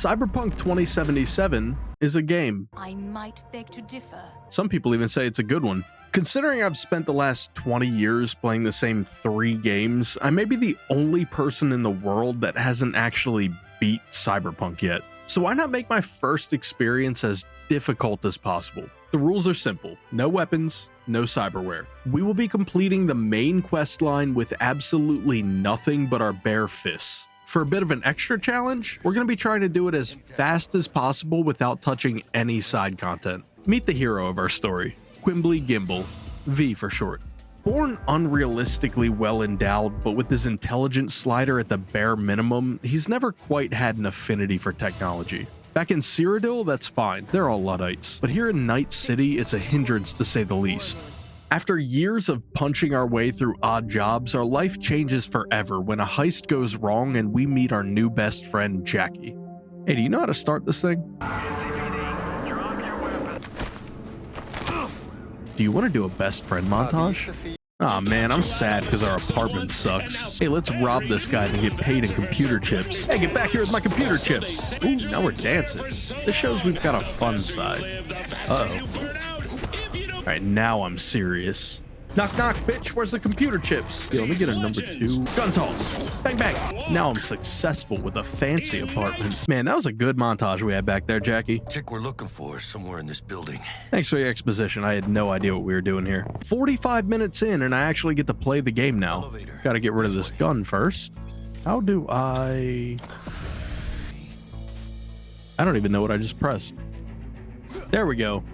Cyberpunk 2077 is a game. I might beg to differ. Some people even say it's a good one. Considering I've spent the last 20 years playing the same 3 games, I may be the only person in the world that hasn't actually beat Cyberpunk yet. So why not make my first experience as difficult as possible? The rules are simple: no weapons, no cyberware. We will be completing the main quest line with absolutely nothing but our bare fists. For a bit of an extra challenge, we're going to be trying to do it as fast as possible without touching any side content. Meet the hero of our story, Quimbly Gimble, V for short. Born unrealistically well endowed, but with his intelligence slider at the bare minimum, he's never quite had an affinity for technology. Back in Cyrodiil, that's fine, they're all Luddites, but here in Night City, it's a hindrance to say the least. After years of punching our way through odd jobs, our life changes forever when a heist goes wrong and we meet our new best friend, Jackie. Hey, do you know how to start this thing? Do you want to do a best friend montage? Aw man, I'm sad because our apartment sucks. Hey, let's rob this guy to get paid in computer chips. Hey, get back here with my computer chips. Ooh, now we're dancing. This shows we've got a fun side. Uh-oh. Alright, now I'm serious. Knock knock, bitch, where's the computer chips? Yo, let me get a number 2. Gun toss. Bang bang. Now I'm successful with a fancy apartment. Man, that was a good montage we had back there, Jackie. Chick we're looking for is somewhere in this building. Thanks for your exposition. I had no idea what we were doing here. 45 minutes in and I actually get to play the game now. Elevator. Gotta get rid of this gun first. How do I don't even know what I just pressed. There we go.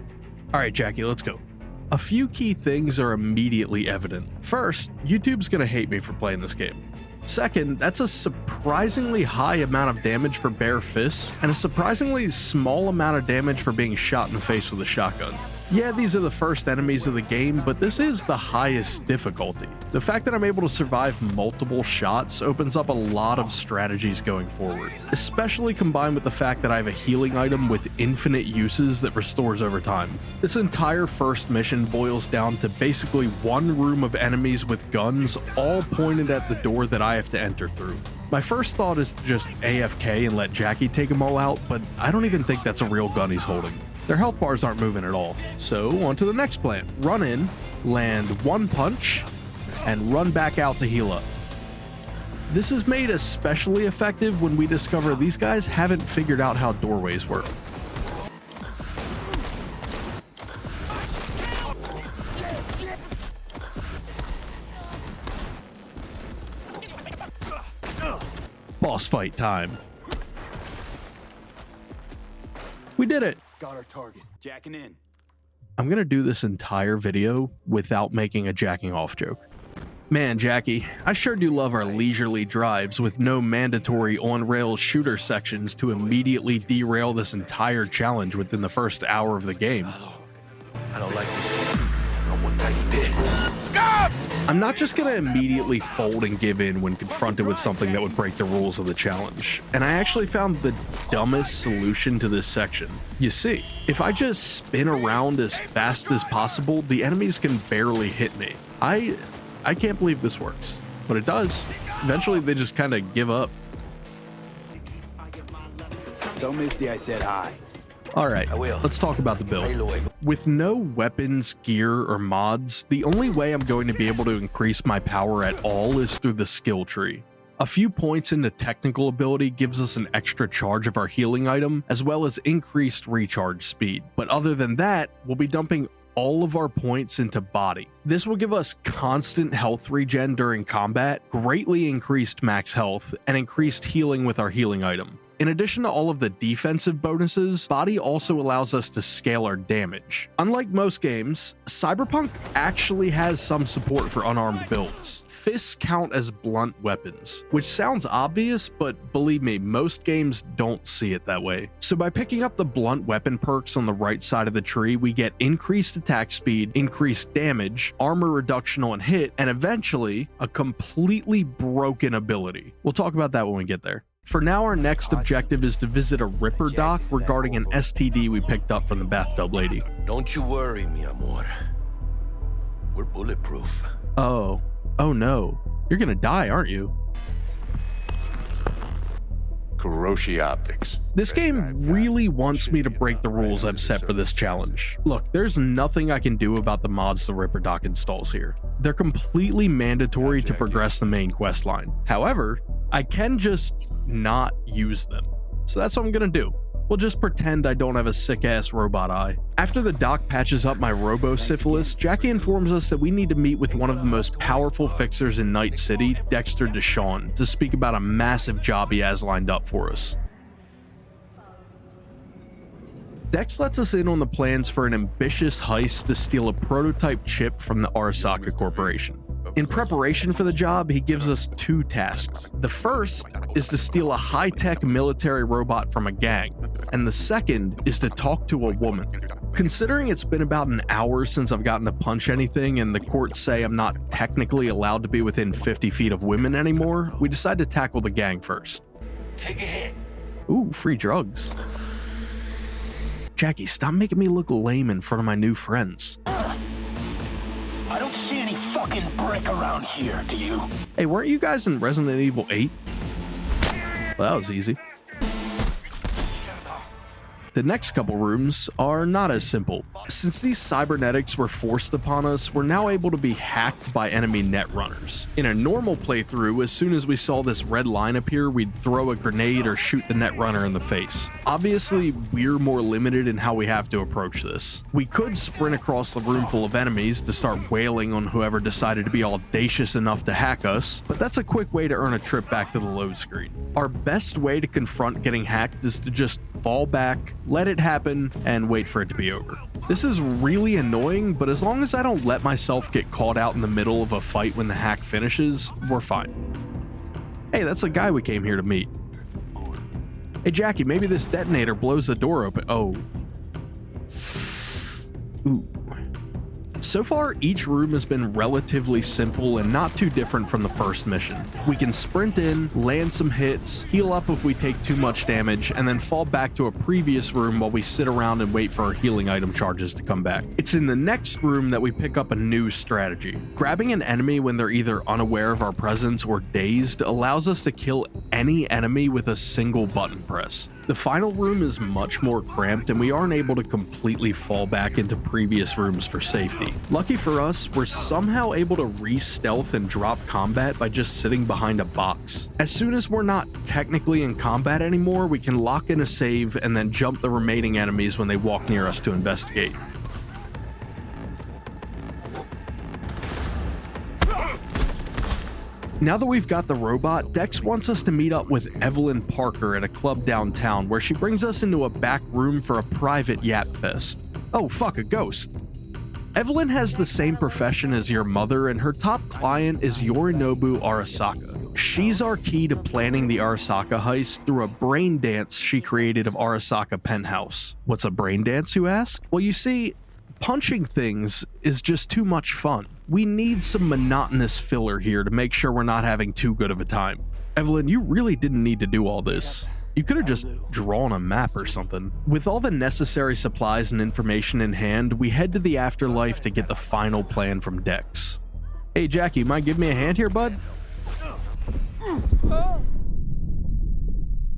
Alright, Jackie, let's go. A few key things are immediately evident. First, YouTube's gonna hate me for playing this game. Second, that's a surprisingly high amount of damage for bare fists, and a surprisingly small amount of damage for being shot in the face with a shotgun. Yeah, these are the first enemies of the game, but this is the highest difficulty. The fact that I'm able to survive multiple shots opens up a lot of strategies going forward, especially combined with the fact that I have a healing item with infinite uses that restores over time. This entire first mission boils down to basically one room of enemies with guns, all pointed at the door that I have to enter through. My first thought is to just AFK and let Jackie take them all out, but I don't even think that's a real gun he's holding. Their health bars aren't moving at all. So on to the next plan. Run in, land one punch, and run back out to heal up. This is made especially effective when we discover these guys haven't figured out how doorways work. Boss fight time. We did it. Got our target. Jacking in. I'm gonna do this entire video without making a jacking off joke. Man, Jackie, I sure do love our leisurely drives with no mandatory on-rails shooter sections to immediately derail this entire challenge within the first hour of the game. I don't like this. Not one tiny bit. Scuffs! I'm not just gonna immediately fold and give in when confronted with something that would break the rules of the challenge, and I actually found the dumbest solution to this section. You see, if I just spin around as fast as possible, the enemies can barely hit me. I can't believe this works, but it does. Eventually they just kind of give up. Don't miss the I said hi. Alright, I will. let's talk about the Lay build. low. With no weapons, gear, or mods, the only way I'm going to be able to increase my power at all is through the skill tree. A few points into technical ability gives us an extra charge of our healing item, as well as increased recharge speed. But other than that, we'll be dumping all of our points into body. This will give us constant health regen during combat, greatly increased max health, and increased healing with our healing item. In addition to all of the defensive bonuses, body also allows us to scale our damage. Unlike most games, Cyberpunk actually has some support for unarmed builds. Fists count as blunt weapons, which sounds obvious, but believe me, most games don't see it that way. So by picking up the blunt weapon perks on the right side of the tree, we get increased attack speed, increased damage, armor reduction on hit, and eventually a completely broken ability. We'll talk about that when we get there. For now, our next objective is to visit a Ripper doc regarding an STD we picked up from the bathtub lady. Don't you worry, mi amor. We're bulletproof. Oh no. You're gonna die, aren't you? Kuroshi Optics. This game really wants me to break the rules I've set for this challenge. Look, there's nothing I can do about the mods the Ripper Doc installs here. They're completely mandatory to progress the main quest line. However, I can just not use them. So that's what I'm gonna do. We'll just pretend I don't have a sick-ass robot eye. After the doc patches up my robo-syphilis, Jackie informs us that we need to meet with one of the most powerful fixers in Night City, Dexter Deshawn, to speak about a massive job he has lined up for us. Dex lets us in on the plans for an ambitious heist to steal a prototype chip from the Arasaka Corporation. In preparation for the job, he gives us two tasks. The first is to steal a high-tech military robot from a gang, and the second is to talk to a woman. Considering it's been about an hour since I've gotten to punch anything and the courts say I'm not technically allowed to be within 50 feet of women anymore, we decide to tackle the gang first. Take a hit. Ooh, free drugs. Jackie, stop making me look lame in front of my new friends. I don't see any fucking brick around here, do you? Hey, weren't you guys in Resident Evil 8? Well, that was easy. The next couple rooms are not as simple. Since these cybernetics were forced upon us, we're now able to be hacked by enemy netrunners. In a normal playthrough, as soon as we saw this red line appear, we'd throw a grenade or shoot the netrunner in the face. Obviously, we're more limited in how we have to approach this. We could sprint across the room full of enemies to start wailing on whoever decided to be audacious enough to hack us, but that's a quick way to earn a trip back to the load screen. Our best way to confront getting hacked is to just fall back, let it happen, and wait for it to be over. This is really annoying, but as long as I don't let myself get caught out in the middle of a fight when the hack finishes, we're fine. Hey, that's a guy we came here to meet. Hey Jackie, maybe this detonator blows the door open. Oh. Ooh. So far, each room has been relatively simple and not too different from the first mission. We can sprint in, land some hits, heal up if we take too much damage, and then fall back to a previous room while we sit around and wait for our healing item charges to come back. It's in the next room that we pick up a new strategy. Grabbing an enemy when they're either unaware of our presence or dazed allows us to kill any enemy with a single button press. The final room is much more cramped and we aren't able to completely fall back into previous rooms for safety. Lucky for us, we're somehow able to re-stealth and drop combat by just sitting behind a box. As soon as we're not technically in combat anymore, we can lock in a save and then jump the remaining enemies when they walk near us to investigate. Now that we've got the robot, Dex wants us to meet up with Evelyn Parker at a club downtown where she brings us into a back room for a private yap fest. Oh fuck, a ghost. Evelyn has the same profession as your mother and her top client is Yorinobu Arasaka. She's our key to planning the Arasaka heist through a brain dance she created of Arasaka Penthouse. What's a brain dance, you ask? Well, you see, punching things is just too much fun. We need some monotonous filler here to make sure we're not having too good of a time. Evelyn, you really didn't need to do all this. You could have just drawn a map or something. With all the necessary supplies and information in hand, we head to the afterlife to get the final plan from Dex. Hey Jackie, mind give me a hand here, bud?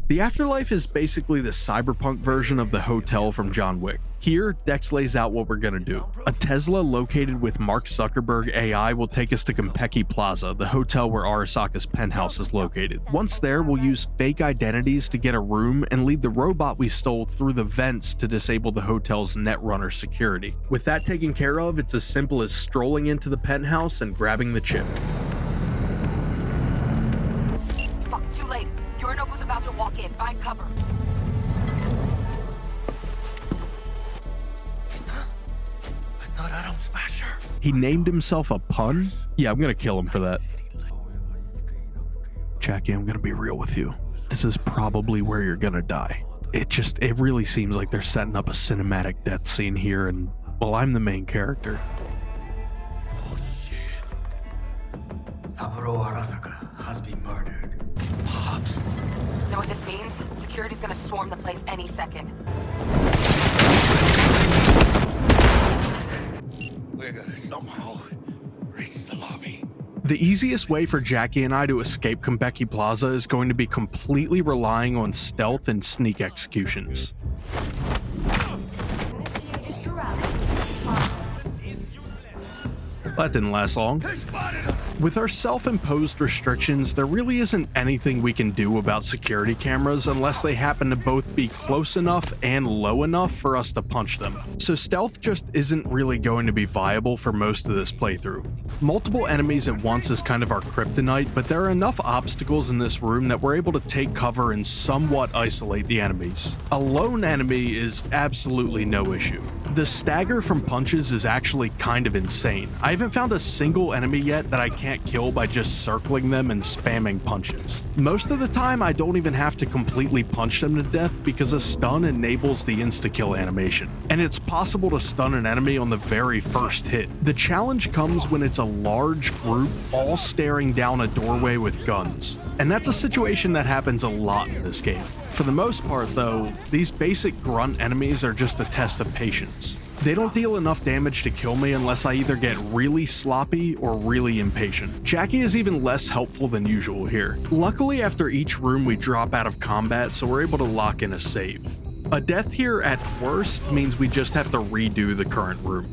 The afterlife is basically the cyberpunk version of the hotel from John Wick. Here, Dex lays out what we're gonna do. A Tesla located with Mark Zuckerberg AI will take us to Konpeki Plaza, the hotel where Arasaka's penthouse is located. Once there, we'll use fake identities to get a room and lead the robot we stole through the vents to disable the hotel's netrunner security. With that taken care of, it's as simple as strolling into the penthouse and grabbing the chip. Fuck, too late. Yorinobu's about to walk in. Find cover. He named himself a pun? Yeah, I'm gonna kill him for that. Jackie, I'm gonna be real with you. This is probably where you're gonna die. It really seems like they're setting up a cinematic death scene here and, well, I'm the main character. Oh shit. Arasaka has been murdered. Pops. Know what this means? Security's gonna swarm the place any second. We're gonna somehow reach the lobby. The easiest way for Jackie and I to escape Konpeki Plaza is going to be completely relying on stealth and sneak executions. That didn't last long. With our self-imposed restrictions, there really isn't anything we can do about security cameras unless they happen to both be close enough and low enough for us to punch them. So stealth just isn't really going to be viable for most of this playthrough. Multiple enemies at once is kind of our kryptonite, but there are enough obstacles in this room that we're able to take cover and somewhat isolate the enemies. A lone enemy is absolutely no issue. The stagger from punches is actually kind of insane. I haven't found a single enemy yet that I can't kill by just circling them and spamming punches. Most of the time, I don't even have to completely punch them to death because a stun enables the insta-kill animation, and it's possible to stun an enemy on the very first hit. The challenge comes when it's a large group all staring down a doorway with guns, and that's a situation that happens a lot in this game. For the most part though, these basic grunt enemies are just a test of patience. They don't deal enough damage to kill me unless I either get really sloppy or really impatient. Jackie is even less helpful than usual here. Luckily, after each room we drop out of combat, so we're able to lock in a save. A death here at worst means we just have to redo the current room.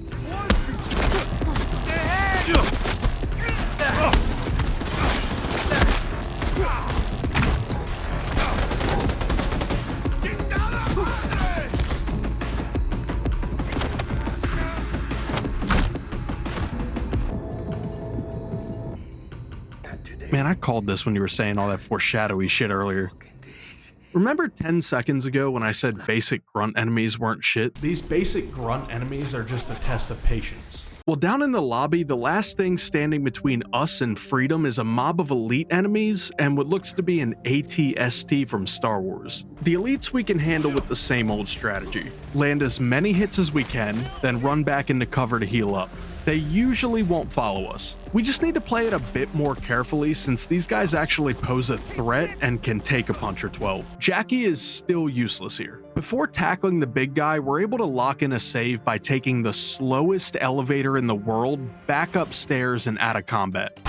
Man, I called this when you were saying all that foreshadowy shit earlier. Remember 10 seconds ago when I said basic grunt enemies weren't shit? These basic grunt enemies are just a test of patience. Well, down in the lobby, the last thing standing between us and freedom is a mob of elite enemies and what looks to be an AT-ST from Star Wars. The elites we can handle with the same old strategy. Land as many hits as we can, then run back into cover to heal up. They usually won't follow us. We just need to play it a bit more carefully since these guys actually pose a threat and can take a punch or 12. Jackie is still useless here. Before tackling the big guy, we're able to lock in a save by taking the slowest elevator in the world back upstairs and out of combat.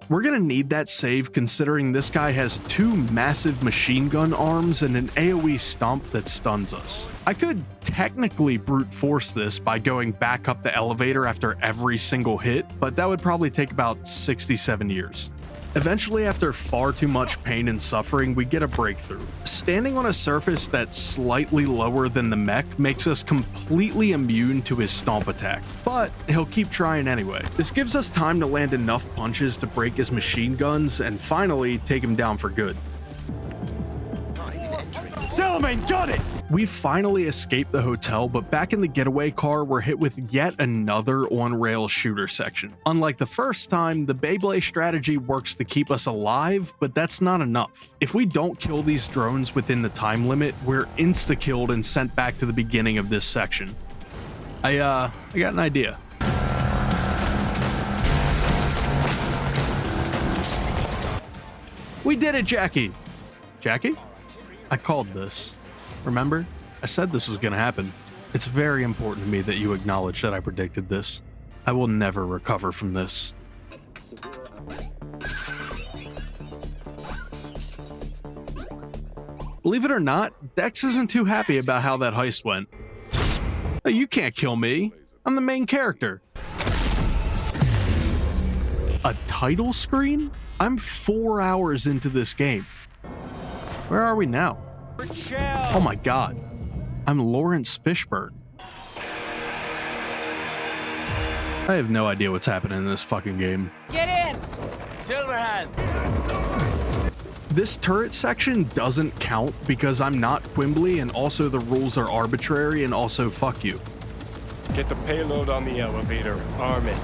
We're gonna need that save considering this guy has 2 massive machine gun arms and an AoE stomp that stuns us. I could technically brute force this by going back up the elevator after every single hit, but that would probably take about 67 years. Eventually, after far too much pain and suffering, we get a breakthrough. Standing on a surface that's slightly lower than the mech makes us completely immune to his stomp attack, but he'll keep trying anyway. This gives us time to land enough punches to break his machine guns and finally take him down for good. Hellman, got it! We finally escaped the hotel, but back in the getaway car, we're hit with yet another on-rails shooter section. Unlike the first time, the Beyblade strategy works to keep us alive, but that's not enough. If we don't kill these drones within the time limit, we're insta-killed and sent back to the beginning of this section. I got an idea. We did it, Jackie! Jackie? I called this. Remember? I said this was gonna happen. It's very important to me that you acknowledge that I predicted this. I will never recover from this. Believe it or not, Dex isn't too happy about how that heist went. Oh, you can't kill me. I'm the main character. A title screen? I'm 4 hours into this game. Where are we now? Oh my god. I'm Lawrence Fishburne. I have no idea what's happening in this fucking game. Get in! Silverhand! This turret section doesn't count because I'm not Quimbly and also the rules are arbitrary and also fuck you. Get the payload on the elevator. Arm it.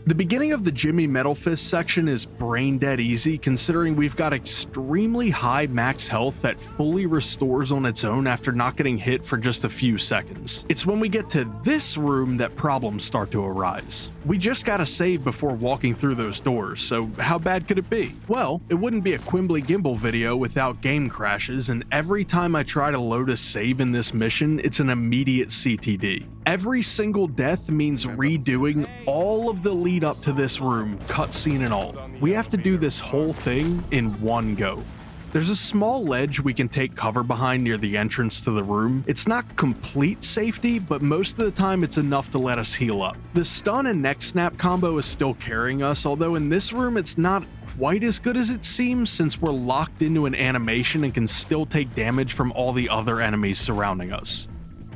The beginning of the Jimmy Metal Fist section is brain dead easy, considering we've got extremely high max health that fully restores on its own after not getting hit for just a few seconds. It's when we get to this room that problems start to arise. We just gotta save before walking through those doors, so how bad could it be? Well, it wouldn't be a Quimbly Gimble video without game crashes, and every time I try to load a save in this mission, it's an immediate CTD. Every single death means redoing all of the lead up to this room, cutscene and all. We have to do this whole thing in one go. There's a small ledge we can take cover behind near the entrance to the room. It's not complete safety, but most of the time it's enough to let us heal up. The stun and neck snap combo is still carrying us, although in this room it's not quite as good as it seems since we're locked into an animation and can still take damage from all the other enemies surrounding us.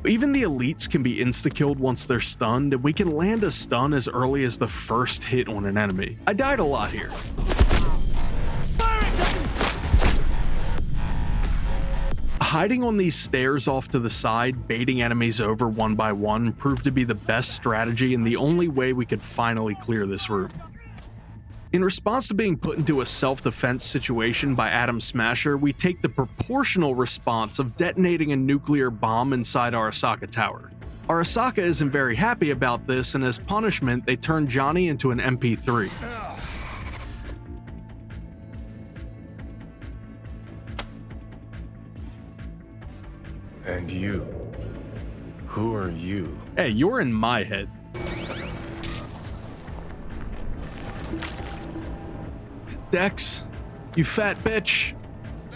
Even the elites can be insta-killed once they're stunned, and we can land a stun as early as the first hit on an enemy. I died a lot here. Hiding on these stairs off to the side, baiting enemies over one by one, proved to be the best strategy and the only way we could finally clear this room. In response to being put into a self-defense situation by Adam Smasher, we take the proportional response of detonating a nuclear bomb inside Arasaka Tower. Arasaka isn't very happy about this, and as punishment, they turn Johnny into an MP3. And you? Who are you? Hey, you're in my head. Dex, you fat bitch.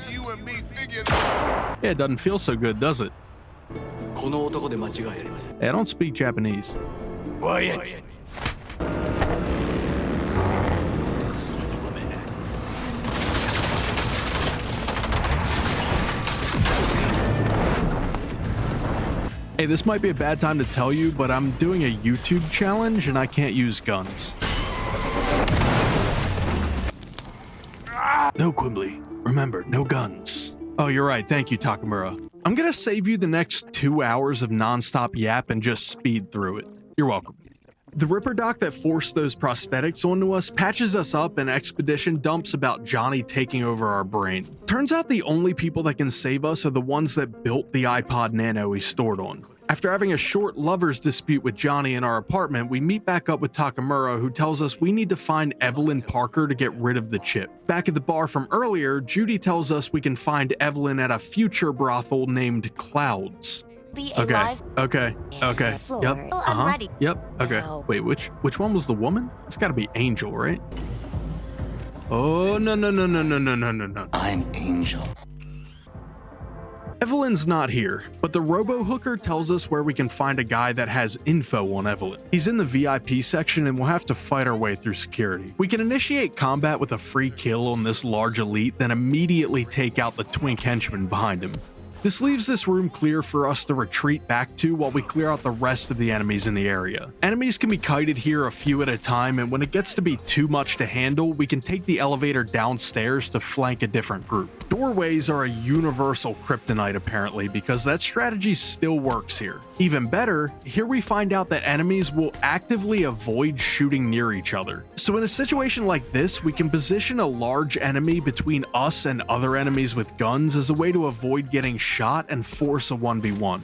You and me figure. Yeah, it doesn't feel so good, does it? Hey, I don't speak Japanese. Quiet. Hey, this might be a bad time to tell you, but I'm doing a YouTube challenge and I can't use guns. No, Quimbly. Remember, no guns. Oh, you're right. Thank you, Takamura. I'm gonna save you the next 2 hours of nonstop yap and just speed through it. You're welcome. The Ripper doc that forced those prosthetics onto us patches us up, and Expedition dumps about Johnny taking over our brain. Turns out the only people that can save us are the ones that built the iPod Nano he stored on. After having a short lover's dispute with Johnny in our apartment, we meet back up with Takamura, who tells us we need to find Evelyn Parker to get rid of the chip. Back at the bar from earlier, Judy tells us we can find Evelyn at a future brothel named Clouds. Okay. Yep. I'm ready. Yep. Okay. Now. Wait, which one was the woman? It's gotta be Angel, right? Oh, no. I'm Angel. Evelyn's not here, but the robo-hooker tells us where we can find a guy that has info on Evelyn. He's in the VIP section and we'll have to fight our way through security. We can initiate combat with a free kill on this large elite, then immediately take out the twink henchman behind him. This leaves this room clear for us to retreat back to while we clear out the rest of the enemies in the area. Enemies can be kited here a few at a time, and when it gets to be too much to handle, we can take the elevator downstairs to flank a different group. Doorways are a universal kryptonite apparently, because that strategy still works here. Even better, here we find out that enemies will actively avoid shooting near each other. So in a situation like this, we can position a large enemy between us and other enemies with guns as a way to avoid getting shot and force a 1v1.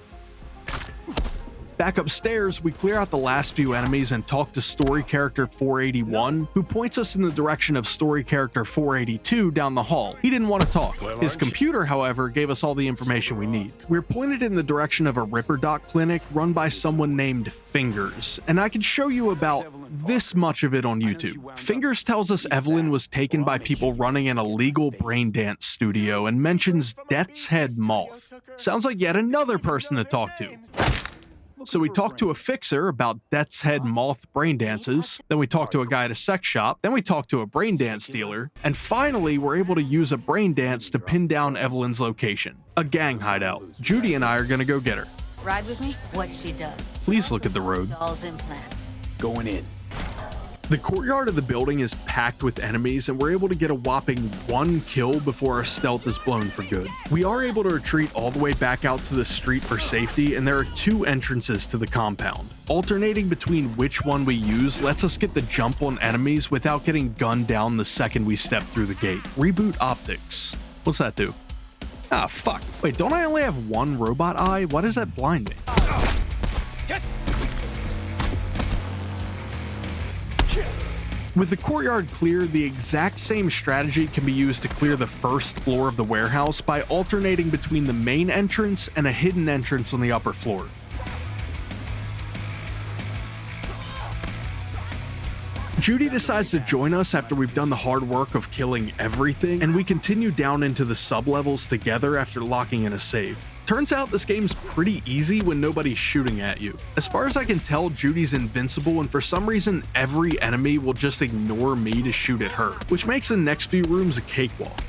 Back upstairs, we clear out the last few enemies and talk to story character 481, who points us in the direction of story character 482 down the hall. He didn't want to talk. His computer, however, gave us all the information we need. We're pointed in the direction of a Ripper Doc clinic run by someone named Fingers, and I can show you about this much of it on YouTube. Fingers tells us Evelyn was taken by people running an illegal brain dance studio and mentions Death's Head Moth. Sounds like yet another person to talk to. So we talk to a fixer about Death's Head Moth brain dances, then we talk to a guy at a sex shop, then we talk to a brain dance dealer, and finally we're able to use a brain dance to pin down Evelyn's location. A gang hideout. Judy and I are gonna go get her. Ride with me? What she does. Please look at the road. Doll's implant. Going in. The courtyard of the building is packed with enemies, and we're able to get a whopping 1 kill before our stealth is blown for good. We are able to retreat all the way back out to the street for safety, and there are 2 entrances to the compound. Alternating between which one we use lets us get the jump on enemies without getting gunned down the second we step through the gate. Reboot optics. What's that do? Ah, fuck. Wait, don't I only have 1 robot eye? Why does that blind me? With the courtyard clear, the exact same strategy can be used to clear the first floor of the warehouse by alternating between the main entrance and a hidden entrance on the upper floor. Judy decides to join us after we've done the hard work of killing everything, and we continue down into the sublevels together after locking in a safe. Turns out this game's pretty easy when nobody's shooting at you. As far as I can tell, Judy's invincible, and for some reason every enemy will just ignore me to shoot at her, which makes the next few rooms a cakewalk.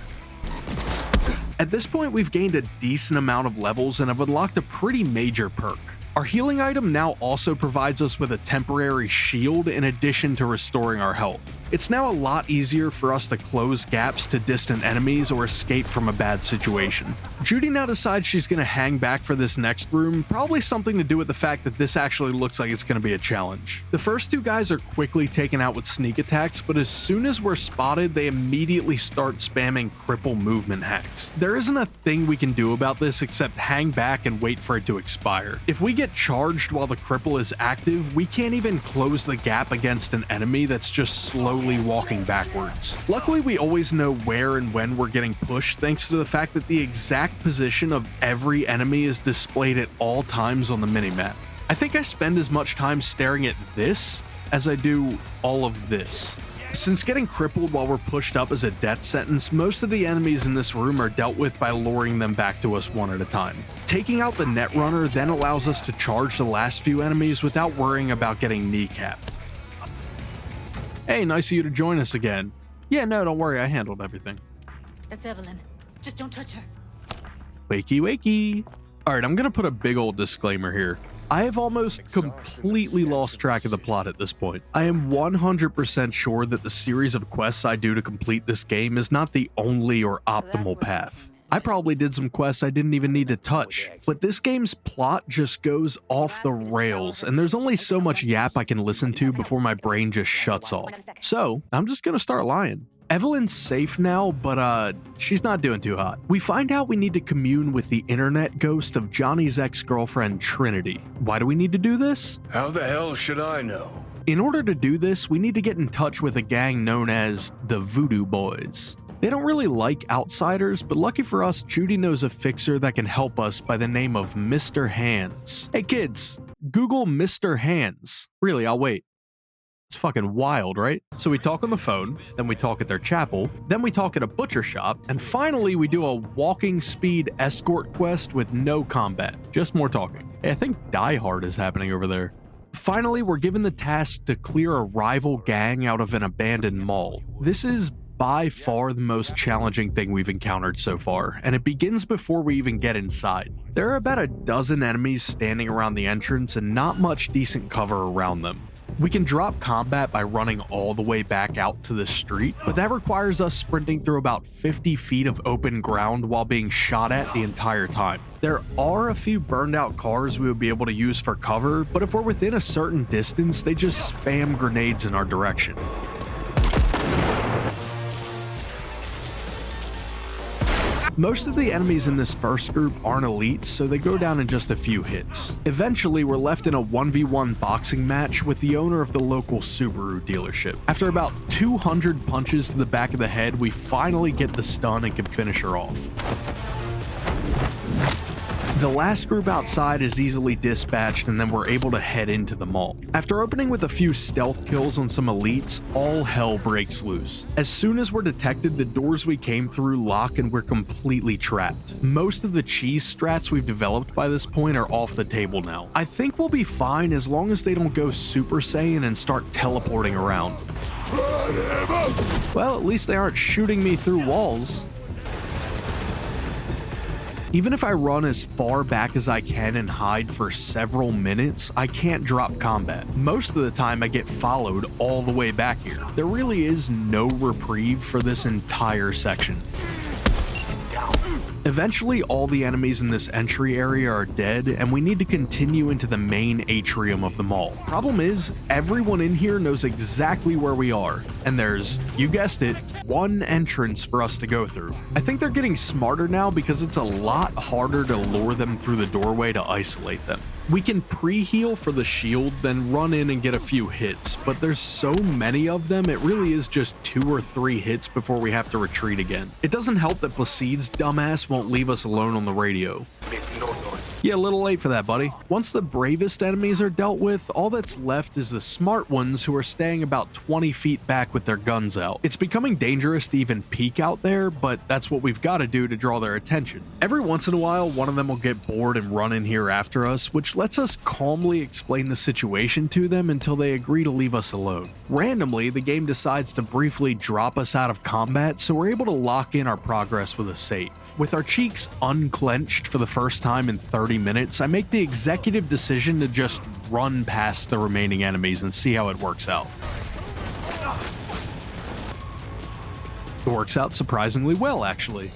At this point, we've gained a decent amount of levels and have unlocked a pretty major perk. Our healing item now also provides us with a temporary shield in addition to restoring our health. It's now a lot easier for us to close gaps to distant enemies or escape from a bad situation. Judy now decides she's going to hang back for this next room, probably something to do with the fact that this actually looks like it's going to be a challenge. The first 2 guys are quickly taken out with sneak attacks, but as soon as we're spotted, they immediately start spamming cripple movement hacks. There isn't a thing we can do about this except hang back and wait for it to expire. If we get charged while the cripple is active, we can't even close the gap against an enemy that's just slowly walking backwards. Luckily, we always know where and when we're getting pushed thanks to the fact that the exact position of every enemy is displayed at all times on the minimap. I think I spend as much time staring at this as I do all of this. Since getting crippled while we're pushed up is a death sentence, most of the enemies in this room are dealt with by luring them back to us one at a time. Taking out the netrunner then allows us to charge the last few enemies without worrying about getting kneecapped. Hey, nice of you to join us again. Yeah, no, don't worry, I handled everything. That's Evelyn. Just don't touch her. Wakey, wakey. Alright, I'm gonna put a big old disclaimer here. I have almost completely lost track of the plot at this point. I am 100% sure that the series of quests I do to complete this game is not the only or optimal path. I probably did some quests I didn't even need to touch, but this game's plot just goes off the rails, and there's only so much yap I can listen to before my brain just shuts off. So, I'm just gonna start lying. Evelyn's safe now, but she's not doing too hot. We find out we need to commune with the internet ghost of Johnny's ex-girlfriend Trinity. Why do we need to do this? How the hell should I know? In order to do this, we need to get in touch with a gang known as the Voodoo Boys. They don't really like outsiders, but lucky for us, Judy knows a fixer that can help us by the name of Mr. Hands. Hey kids, Google Mr. Hands. Really, I'll wait. It's fucking wild, right? So we talk on the phone, then we talk at their chapel, then we talk at a butcher shop, and finally we do a walking speed escort quest with no combat, just more talking. Hey, I think Die Hard is happening over there. Finally, we're given the task to clear a rival gang out of an abandoned mall. This is by far the most challenging thing we've encountered so far, and it begins before we even get inside. There are about a dozen enemies standing around the entrance and not much decent cover around them. We can drop combat by running all the way back out to the street, but that requires us sprinting through about 50 feet of open ground while being shot at the entire time. There are a few burned out cars we would be able to use for cover, but if we're within a certain distance, they just spam grenades in our direction. Most of the enemies in this first group aren't elites, so they go down in just a few hits. Eventually, we're left in a 1v1 boxing match with the owner of the local Subaru dealership. After about 200 punches to the back of the head, we finally get the stun and can finish her off. The last group outside is easily dispatched, and then we're able to head into the mall. After opening with a few stealth kills on some elites, all hell breaks loose. As soon as we're detected, the doors we came through lock and we're completely trapped. Most of the cheese strats we've developed by this point are off the table now. I think we'll be fine as long as they don't go Super Saiyan and start teleporting around. Well, at least they aren't shooting me through walls. Even if I run as far back as I can and hide for several minutes, I can't drop combat. Most of the time I get followed all the way back here. There really is no reprieve for this entire section. Eventually, all the enemies in this entry area are dead, and we need to continue into the main atrium of the mall. Problem is, everyone in here knows exactly where we are, and there's, you guessed it, one entrance for us to go through. I think they're getting smarter now because it's a lot harder to lure them through the doorway to isolate them. We can pre-heal for the shield, then run in and get a few hits, but there's so many of them, it really is just 2 or 3 hits before we have to retreat again. It doesn't help that Placide's dumbass won't leave us alone on the radio. Yeah, a little late for that, buddy. Once the bravest enemies are dealt with, all that's left is the smart ones who are staying about 20 feet back with their guns out. It's becoming dangerous to even peek out there, but that's what we've got to do to draw their attention. Every once in a while, one of them will get bored and run in here after us, which lets us calmly explain the situation to them until they agree to leave us alone. Randomly, the game decides to briefly drop us out of combat, so we're able to lock in our progress with a save. With our cheeks unclenched for the first time in 30 minutes, I make the executive decision to just run past the remaining enemies and see how it works out. It works out surprisingly well, actually.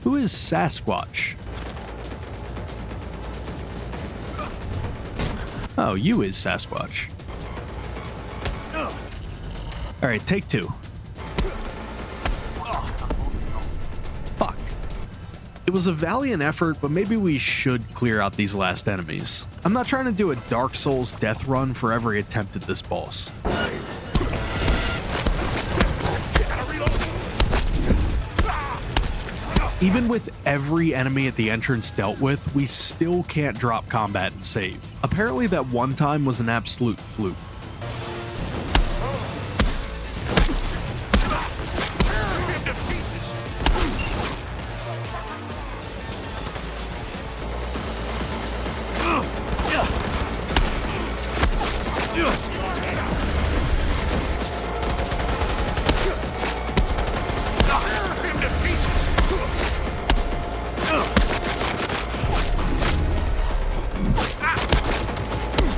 Who is Sasquatch? Oh, you is Sasquatch. Alright, take 2. Fuck. It was a valiant effort, but maybe we should clear out these last enemies. I'm not trying to do a Dark Souls death run for every attempt at this boss. Even with every enemy at the entrance dealt with, we still can't drop combat and save. Apparently that one time was an absolute fluke.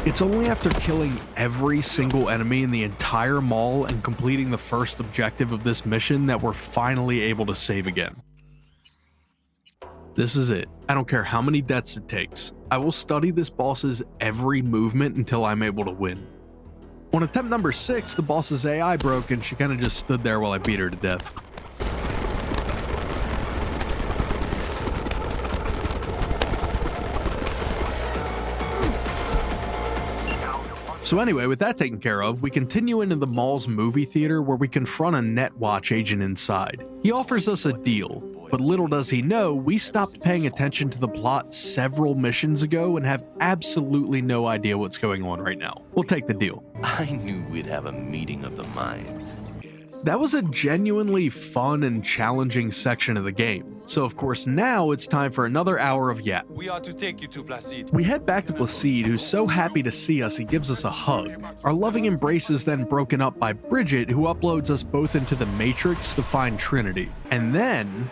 It's only after killing every single enemy in the entire mall and completing the first objective of this mission that we're finally able to save again. This is it. I don't care how many deaths it takes. I will study this boss's every movement until I'm able to win. On attempt number 6, the boss's AI broke and she kind of just stood there while I beat her to death. So anyway, with that taken care of, we continue into the mall's movie theater where we confront a Netwatch agent inside. He offers us a deal, but little does he know, we stopped paying attention to the plot several missions ago and have absolutely no idea what's going on right now. We'll take the deal. I knew we'd have a meeting of the minds. That was a genuinely fun and challenging section of the game. So of course now it's time for another hour of yap. We are to take you to Placide. We head back to Placide, who's so happy to see us he gives us a hug. Our loving embrace is then broken up by Bridget, who uploads us both into the Matrix to find Trinity. And then...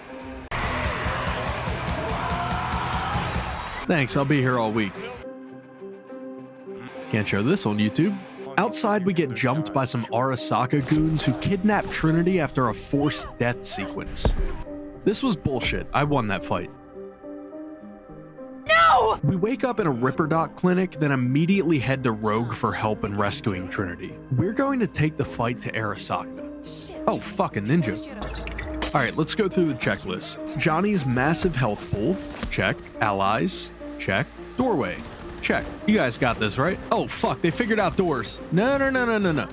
Thanks, I'll be here all week. Can't show this on YouTube. Outside, we get jumped by some Arasaka goons who kidnap Trinity after a forced death sequence. This was bullshit. I won that fight. No! We wake up in a Ripperdoc clinic, then immediately head to Rogue for help in rescuing Trinity. We're going to take the fight to Arasaka. Oh, fucking ninja. Alright, let's go through the checklist. Johnny's massive health pool. Check. Allies. Check. Doorway. Check. You guys got this, right? Oh, fuck. They figured out doors. No.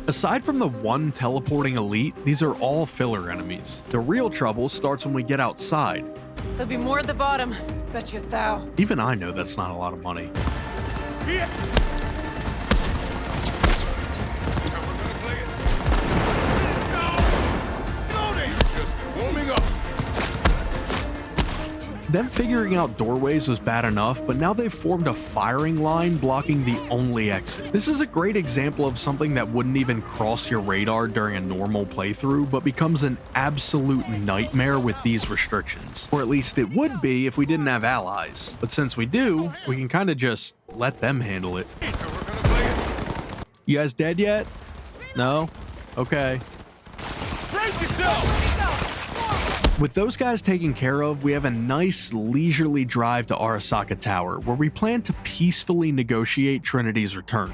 Aside from the one teleporting elite, these are all filler enemies. The real trouble starts when we get outside. There'll be more at the bottom. Bet you thou. Even I know that's not a lot of money. Just warming up. Them figuring out doorways was bad enough, but now they've formed a firing line blocking the only exit. This is a great example of something that wouldn't even cross your radar during a normal playthrough, but becomes an absolute nightmare with these restrictions. Or at least it would be if we didn't have allies. But since we do, we can kind of just let them handle it. You guys dead yet? No? Okay. Brace yourself! With those guys taken care of, we have a nice leisurely drive to Arasaka Tower, where we plan to peacefully negotiate Trinity's return.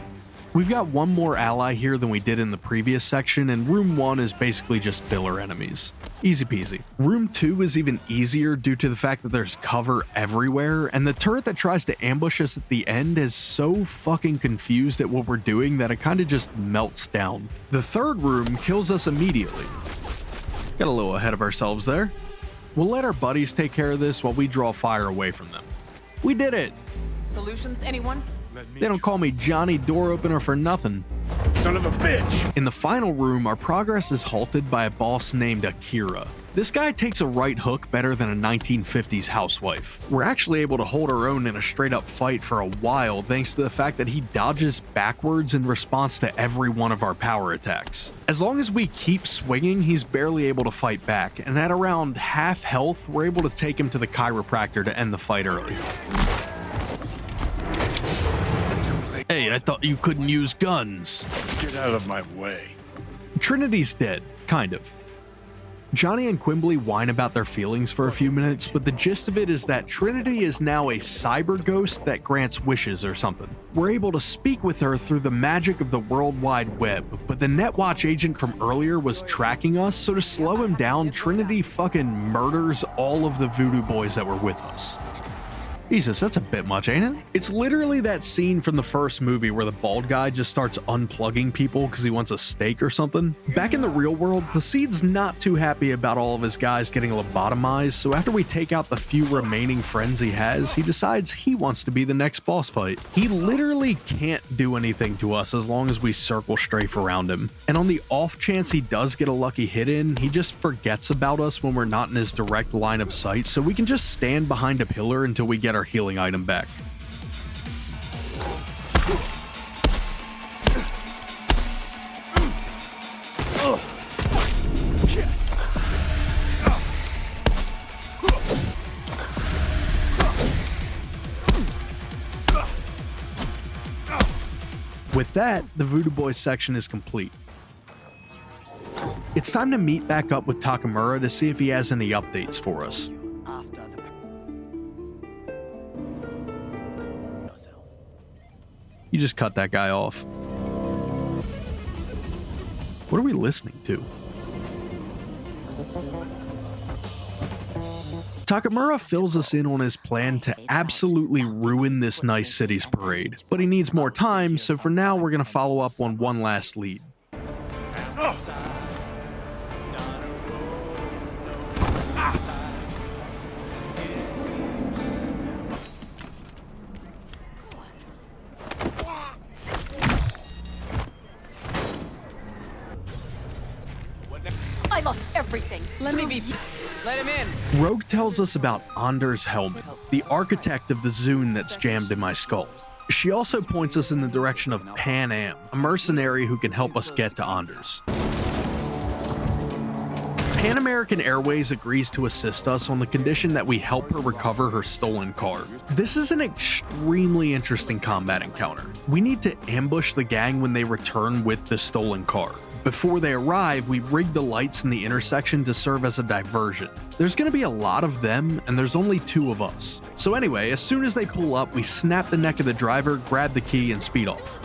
We've got one more ally here than we did in the previous section, and Room 1 is basically just filler enemies. Easy peasy. Room 2 is even easier due to the fact that there's cover everywhere, and the turret that tries to ambush us at the end is so fucking confused at what we're doing that it kinda just melts down. The third room kills us immediately. Got a little ahead of ourselves there. We'll let our buddies take care of this while we draw fire away from them. We did it! Solutions, anyone? They don't call me Johnny Door Opener for nothing. Son of a bitch! In the final room, our progress is halted by a boss named Akira. This guy takes a right hook better than a 1950s housewife. We're actually able to hold our own in a straight up fight for a while thanks to the fact that he dodges backwards in response to every one of our power attacks. As long as we keep swinging, he's barely able to fight back, and at around half health, we're able to take him to the chiropractor to end the fight early. Hey, I thought you couldn't use guns. Get out of my way. Trinity's dead, kind of. Johnny and Quimbly whine about their feelings for a few minutes, but the gist of it is that Trinity is now a cyber ghost that grants wishes or something. We're able to speak with her through the magic of the World Wide Web, but the Netwatch agent from earlier was tracking us, so to slow him down, Trinity fucking murders all of the Voodoo Boys that were with us. Jesus, that's a bit much, ain't it? It's literally that scene from the first movie where the bald guy just starts unplugging people because he wants a steak or something. Back in the real world, Placid's not too happy about all of his guys getting lobotomized, so after we take out the few remaining friends he has, he decides he wants to be the next boss fight. He literally can't do anything to us as long as we circle strafe around him. And on the off chance he does get a lucky hit in, he just forgets about us when we're not in his direct line of sight, so we can just stand behind a pillar until we get our healing item back. With that, the Voodoo Boys section is complete. It's time to meet back up with Takamura to see if he has any updates for us. You just cut that guy off. What are we listening to? Takamura fills us in on his plan to absolutely ruin this nice city's parade, but he needs more time, so for now we're going to follow up on one last lead. I lost everything. Let me be. Let him in. Rogue tells us about Anders Hellman, the architect of the Zune that's jammed in my skull. She also points us in the direction of Panam, a mercenary who can help us get to Anders. Pan American Airways agrees to assist us on the condition that we help her recover her stolen car. This is an extremely interesting combat encounter. We need to ambush the gang when they return with the stolen car. Before they arrive, we rig the lights in the intersection to serve as a diversion. There's going to be a lot of them, and there's only 2 of us. So anyway, as soon as they pull up, we snap the neck of the driver, grab the key, and speed off.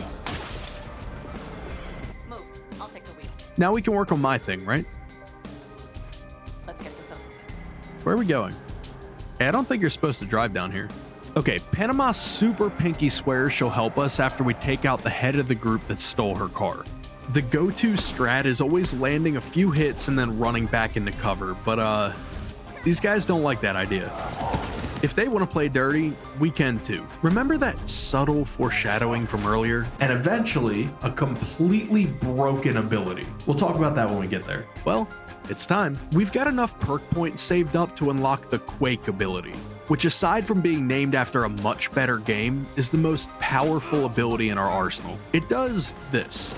Move. I'll take the wheel. Now we can work on my thing, right? Let's get this over. Where are we going? Hey, I don't think you're supposed to drive down here. Okay, Panama super pinky swears she'll help us after we take out the head of the group that stole her car. The go-to strat is always landing a few hits and then running back into cover, but these guys don't like that idea. If they want to play dirty, we can too. Remember that subtle foreshadowing from earlier? And eventually, a completely broken ability. We'll talk about that when we get there. Well, it's time. We've got enough perk points saved up to unlock the Quake ability. which aside from being named after a much better game, is the most powerful ability in our arsenal. It does this.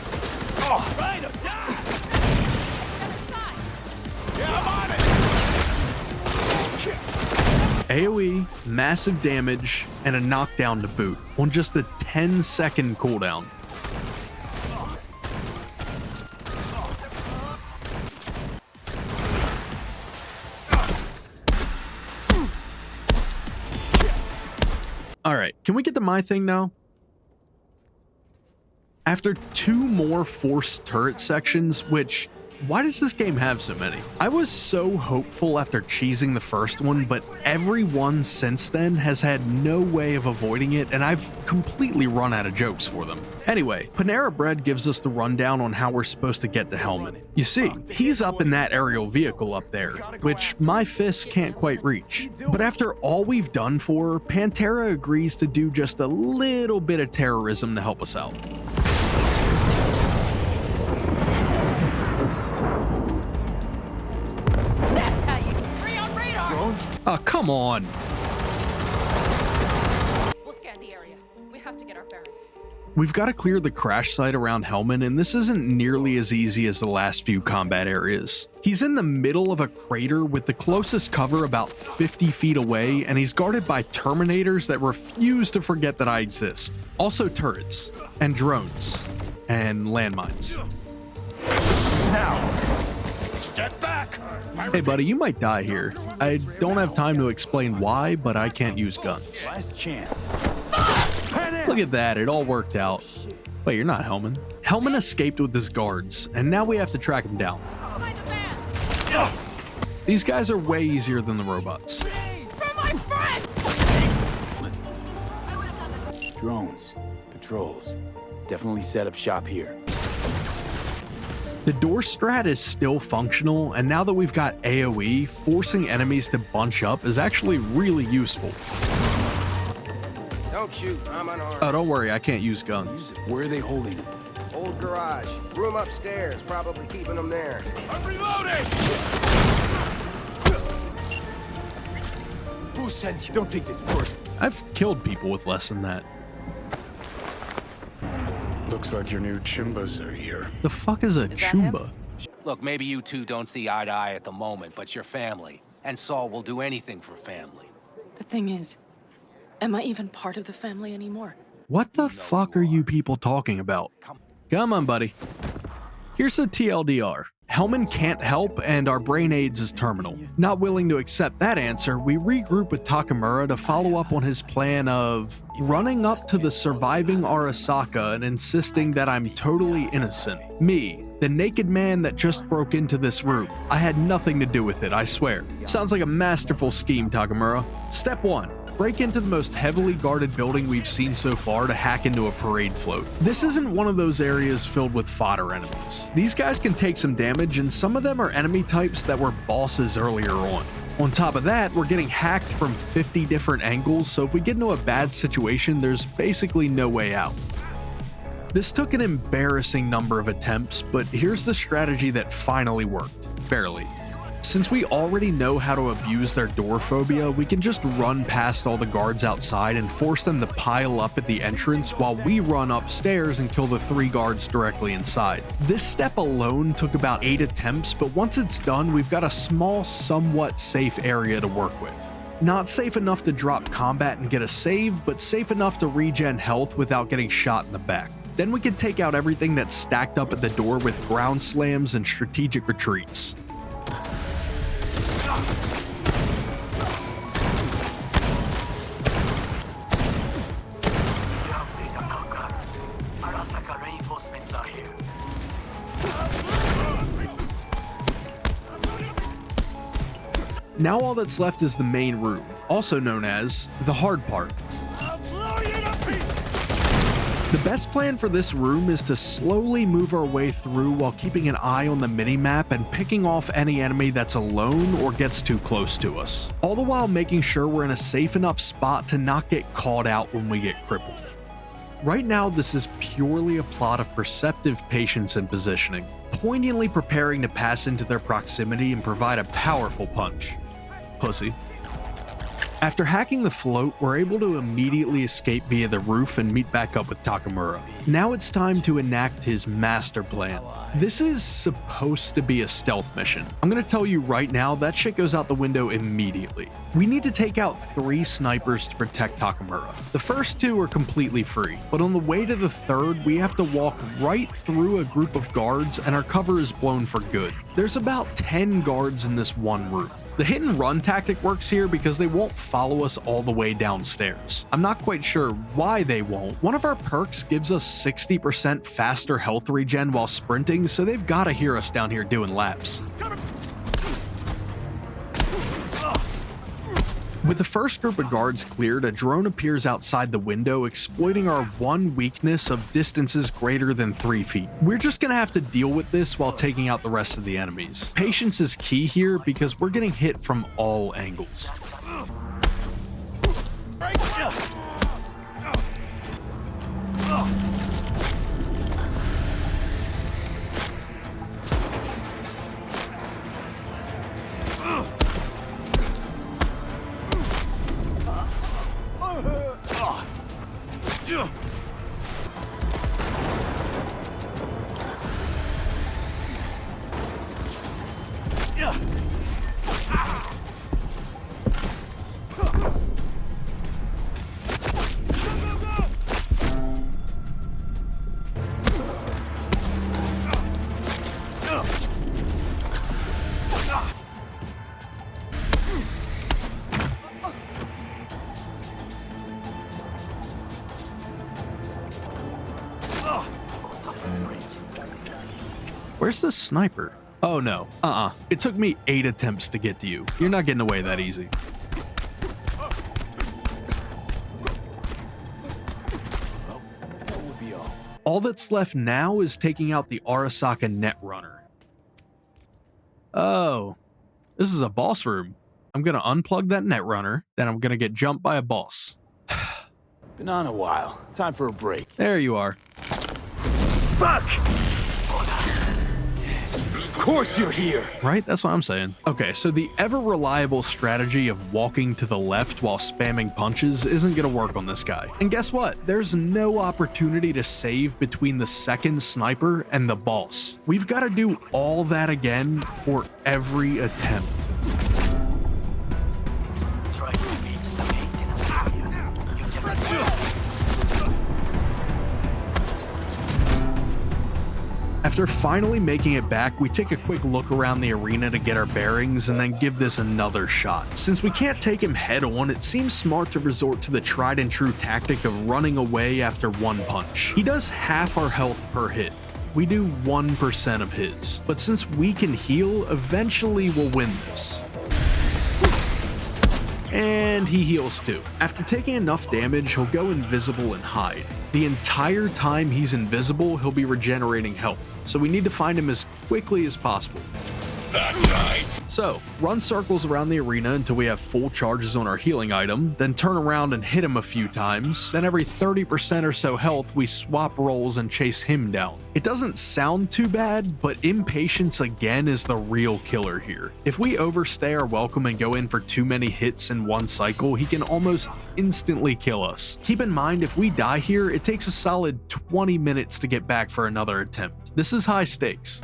AoE, massive damage, and a knockdown to boot on just a 10-second cooldown. Alright, can we get to my thing now? After 2 more forced turret sections, which, why does this game have so many? I was so hopeful after cheesing the first one, but every one since then has had no way of avoiding it, and I've completely run out of jokes for them. Anyway, Panera Bread gives us the rundown on how we're supposed to get to Hellman. You see, he's up in that aerial vehicle up there, which my fist can't quite reach. But after all we've done for her, Pantera agrees to do just a little bit of terrorism to help us out. Oh, come on. We'll scan the area. We have to get our bearings. We've got to clear the crash site around Hellman, and this isn't nearly as easy as the last few combat areas. He's in the middle of a crater with the closest cover about 50 feet away, and he's guarded by Terminators that refuse to forget that I exist. Also turrets, and drones, and landmines. Now, step back. Hey buddy, you might die here. I don't have time to explain why, but I can't use guns. Last chance. Look at that, it all worked out. Wait, you're not Hellman. Hellman escaped with his guards, and now we have to track him down. Find the van. These guys are way easier than the robots. For my friend! Drones, patrols. Definitely set up shop here. The door strat is still functional, and now that we've got AoE, forcing enemies to bunch up is actually really useful. Don't shoot, I'm unarmed. Oh, don't worry, I can't use guns. Where are they holding him? Old garage. Room upstairs, probably keeping them there. I'm reloading. Who sent you? Don't take this personally. I've killed people with less than that. Looks like your new Chimbas are here. The fuck is a chumba? Look, maybe you two don't see eye to eye at the moment, but you're family. And Saul will do anything for family. The thing is, am I even part of the family anymore? What the fuck are you people talking about? Come on, buddy. Here's the TLDR. Hellman can't help, and our brain aids is terminal. Not willing to accept that answer, we regroup with Takamura to follow up on his plan of running up to the surviving Arasaka and insisting that I'm totally innocent. Me, the naked man that just broke into this room. I had nothing to do with it, I swear. Sounds like a masterful scheme, Takamura. Step 1. Break into the most heavily guarded building we've seen so far to hack into a parade float. This isn't one of those areas filled with fodder enemies. These guys can take some damage, and some of them are enemy types that were bosses earlier on. On top of that, we're getting hacked from 50 different angles, so if we get into a bad situation, there's basically no way out. This took an embarrassing number of attempts, but here's the strategy that finally worked. Barely. Since we already know how to abuse their door phobia, we can just run past all the guards outside and force them to pile up at the entrance while we run upstairs and kill the 3 guards directly inside. This step alone took about 8 attempts, but once it's done, we've got a small, somewhat safe area to work with. Not safe enough to drop combat and get a save, but safe enough to regen health without getting shot in the back. Then we can take out everything that's stacked up at the door with ground slams and strategic retreats. Arasaka reinforcements are here. Now all that's left is the main room, also known as the hard part. The best plan for this room is to slowly move our way through while keeping an eye on the minimap and picking off any enemy that's alone or gets too close to us. All the while making sure we're in a safe enough spot to not get caught out when we get crippled. Right now, this is purely a plot of perceptive patience and positioning, poignantly preparing to pass into their proximity and provide a powerful punch. Pussy. After hacking the float, we're able to immediately escape via the roof and meet back up with Takamura. Now it's time to enact his master plan. This is supposed to be a stealth mission. I'm gonna tell you right now, that shit goes out the window immediately. We need to take out 3 snipers to protect Takamura. The first 2 are completely free, but on the way to the third, we have to walk right through a group of guards and our cover is blown for good. There's about 10 guards in this one room. The hit and run tactic works here because they won't follow us all the way downstairs. I'm not quite sure why they won't. One of our perks gives us 60% faster health regen while sprinting, so they've got to hear us down here doing laps. With the first group of guards cleared, a drone appears outside the window, exploiting our one weakness of distances greater than 3 feet. We're just gonna have to deal with this while taking out the rest of the enemies. Patience is key here because we're getting hit from all angles. Where's the sniper? Oh no, It took me 8 attempts to get to you. You're not getting away that easy. All that's left now is taking out the Arasaka Netrunner. Oh, this is a boss room. I'm gonna unplug that Netrunner, then I'm gonna get jumped by a boss. Been on a while. Time for a break. There you are. Fuck! Of course you're here! Right? That's what I'm saying. Okay, so the ever-reliable strategy of walking to the left while spamming punches isn't gonna work on this guy. And guess what? There's no opportunity to save between the second sniper and the boss. We've got to do all that again for every attempt. Try to reach the maintenance area. You can... After finally making it back, we take a quick look around the arena to get our bearings and then give this another shot. Since we can't take him head on, it seems smart to resort to the tried and true tactic of running away after one punch. He does half our health per hit. We do 1% of his. But since we can heal, eventually we'll win this. And he heals too. After taking enough damage, he'll go invisible and hide. The entire time he's invisible, he'll be regenerating health, so we need to find him as quickly as possible. That's right. So, run circles around the arena until we have full charges on our healing item, then turn around and hit him a few times, then every 30% or so health we swap roles and chase him down. It doesn't sound too bad, but impatience again is the real killer here. If we overstay our welcome and go in for too many hits in one cycle, he can almost instantly kill us. Keep in mind, if we die here, it takes a solid 20 minutes to get back for another attempt. This is high stakes.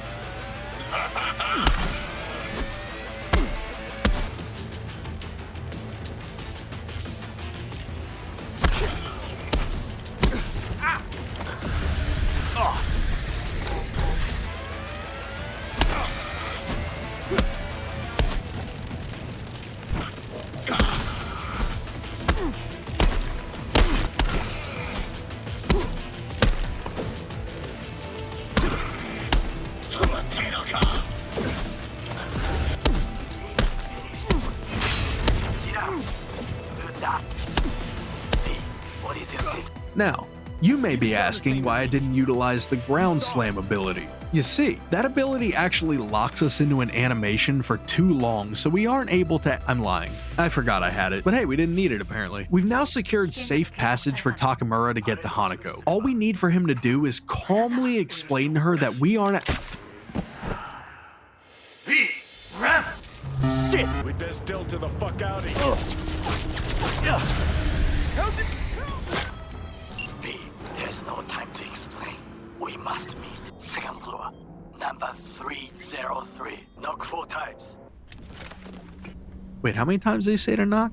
Now, you may be asking why I didn't utilize the ground slam ability. You see, that ability actually locks us into an animation for too long, so we aren't able to— I'm lying. I forgot I had it, but hey, we didn't need it apparently. We've now secured safe passage for Takamura to get to Hanako. All we need for him to do is calmly explain to her that we aren't— V, ramp, shit! We'd best still to the fuck out of here. B, there's no time to explain. We must meet. Second floor, number 303. Knock 4 times. Wait, how many times did they say to knock?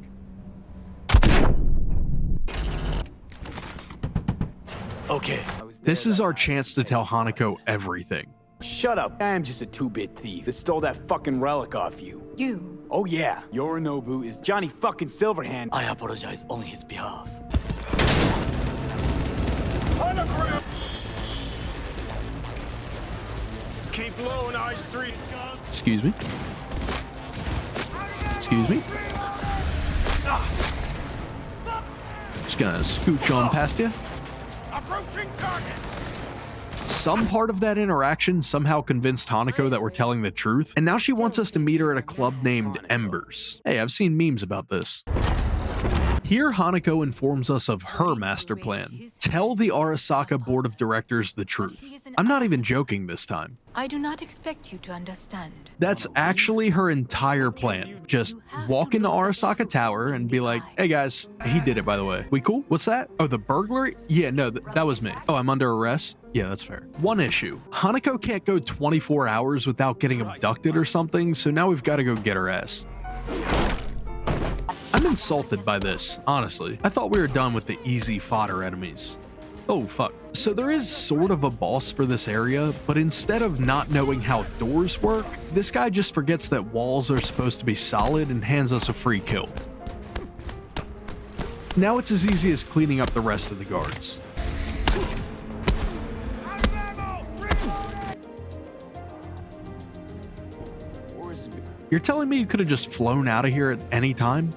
Okay. This is our chance to tell Hanako everything. Shut up. I am just a 2-bit thief that stole that fucking relic off you. You. Oh yeah, Yorinobu is Johnny fucking Silverhand. I apologize on his behalf. Keep low in eyes 3. Excuse me. Excuse me. Just gonna scooch on past you. Approaching target. Some part of that interaction somehow convinced Hanako that we're telling the truth, and now she wants us to meet her at a club named Embers. Hey, I've seen memes about this. Here, Hanako informs us of her master plan. Tell the Arasaka board of directors the truth. I'm not even joking this time. I do not expect you to understand. That's actually her entire plan. Just walk into Arasaka Tower and be like, hey guys, he did it by the way. We cool? What's that? Oh, the burglary? Yeah, no, that was me. Oh, I'm under arrest? Yeah, that's fair. One issue. Hanako can't go 24 hours without getting abducted or something, so now we've got to go get her ass. I'm insulted by this, honestly. I thought we were done with the easy fodder enemies. Oh, fuck. So there is sort of a boss for this area, but instead of not knowing how doors work, this guy just forgets that walls are supposed to be solid and hands us a free kill. Now it's as easy as cleaning up the rest of the guards. You're telling me you could have just flown out of here at any time?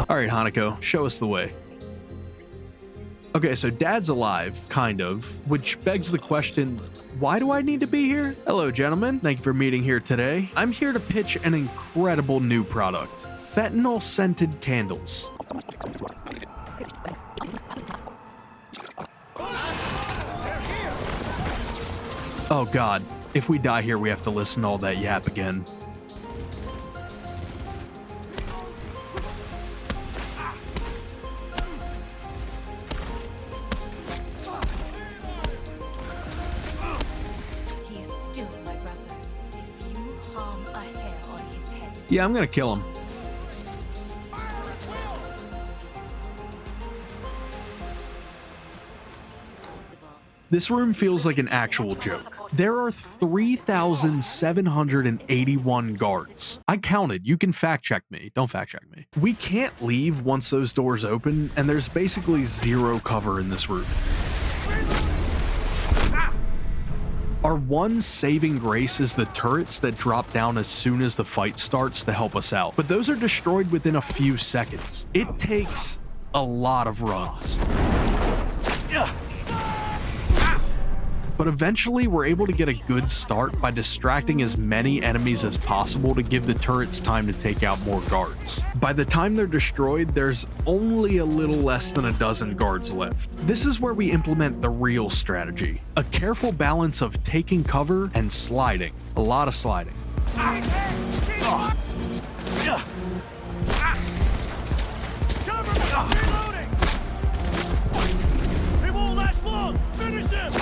Alright, Hanako, show us the way. Okay, so Dad's alive, kind of, which begs the question, why do I need to be here? Hello, gentlemen. Thank you for meeting here today. I'm here to pitch an incredible new product. Fentanyl-scented candles. Oh god, if we die here, we have to listen to all that yap again. Yeah, I'm gonna kill him. This room feels like an actual joke. There are 3,781 guards. I counted. You can fact check me. Don't fact check me. We can't leave once those doors open, and there's basically zero cover in this room. Our one saving grace is the turrets that drop down as soon as the fight starts to help us out, but those are destroyed within a few seconds. It takes a lot of runs. But eventually we're able to get a good start by distracting as many enemies as possible to give the turrets time to take out more guards. By the time they're destroyed, there's only a little less than a dozen guards left. This is where we implement the real strategy. A careful balance of taking cover and sliding. A lot of sliding. It won't last long! Finish him!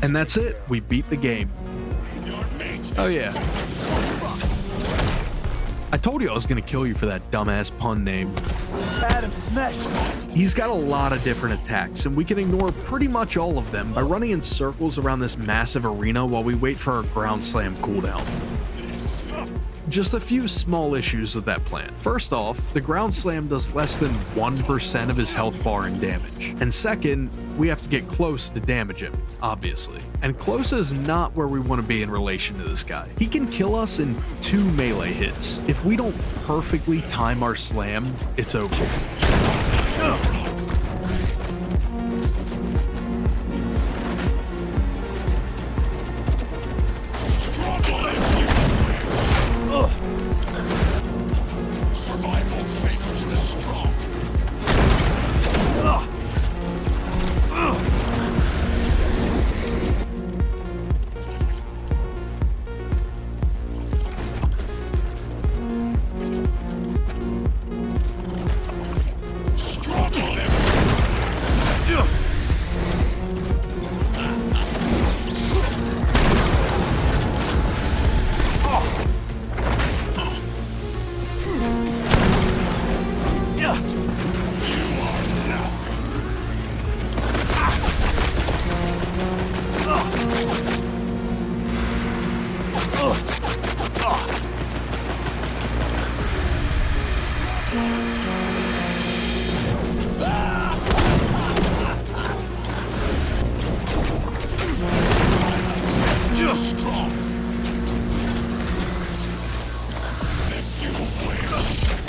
And that's it. We beat the game. Oh yeah. I told you I was gonna kill you for that dumbass pun name. Adam Smash. He's got a lot of different attacks, and we can ignore pretty much all of them by running in circles around this massive arena while we wait for our ground slam cooldown. Just a few small issues with that plan. First off, the ground slam does less than 1% of his health bar in damage. And second, we have to get close to damage him, obviously. And close is not where we want to be in relation to this guy. He can kill us in 2 melee hits. If we don't perfectly time our slam, it's over.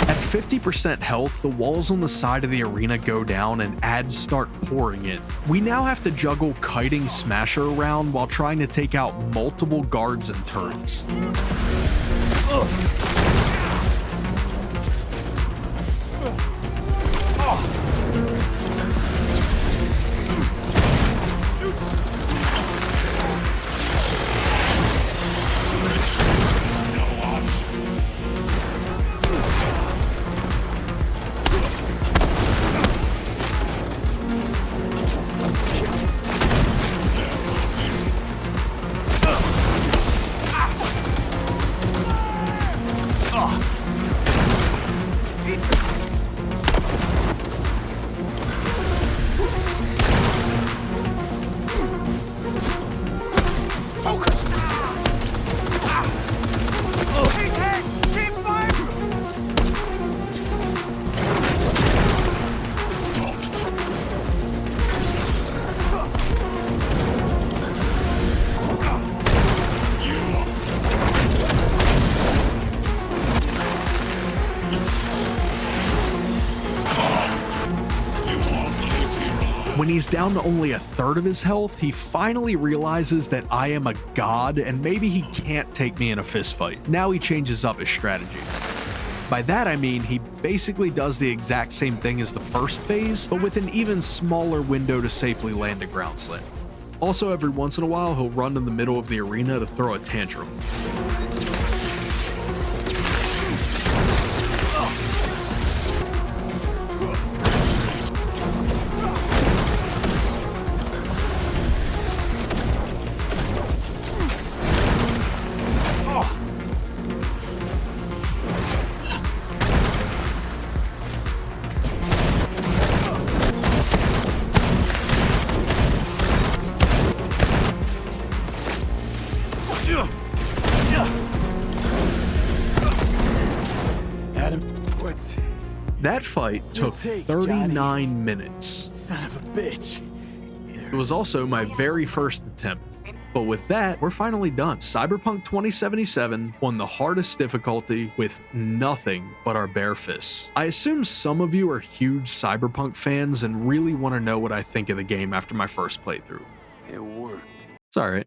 At 50% health, the walls on the side of the arena go down and ads start pouring in. We now have to juggle kiting Smasher around while trying to take out multiple guards and turrets. When he's down to only 1/3 of his health, he finally realizes that I am a god and maybe he can't take me in a fist fight. Now he changes up his strategy. By that I mean he basically does the exact same thing as the first phase, but with an even smaller window to safely land a ground slam. Also, every once in a while, he'll run in the middle of the arena to throw a tantrum. That fight took 39 minutes. Son of a bitch. It was also my very first attempt. But with that, we're finally done. Cyberpunk 2077 on the hardest difficulty with nothing but our bare fists. I assume some of you are huge Cyberpunk fans and really want to know what I think of the game after my first playthrough. It worked. It's alright.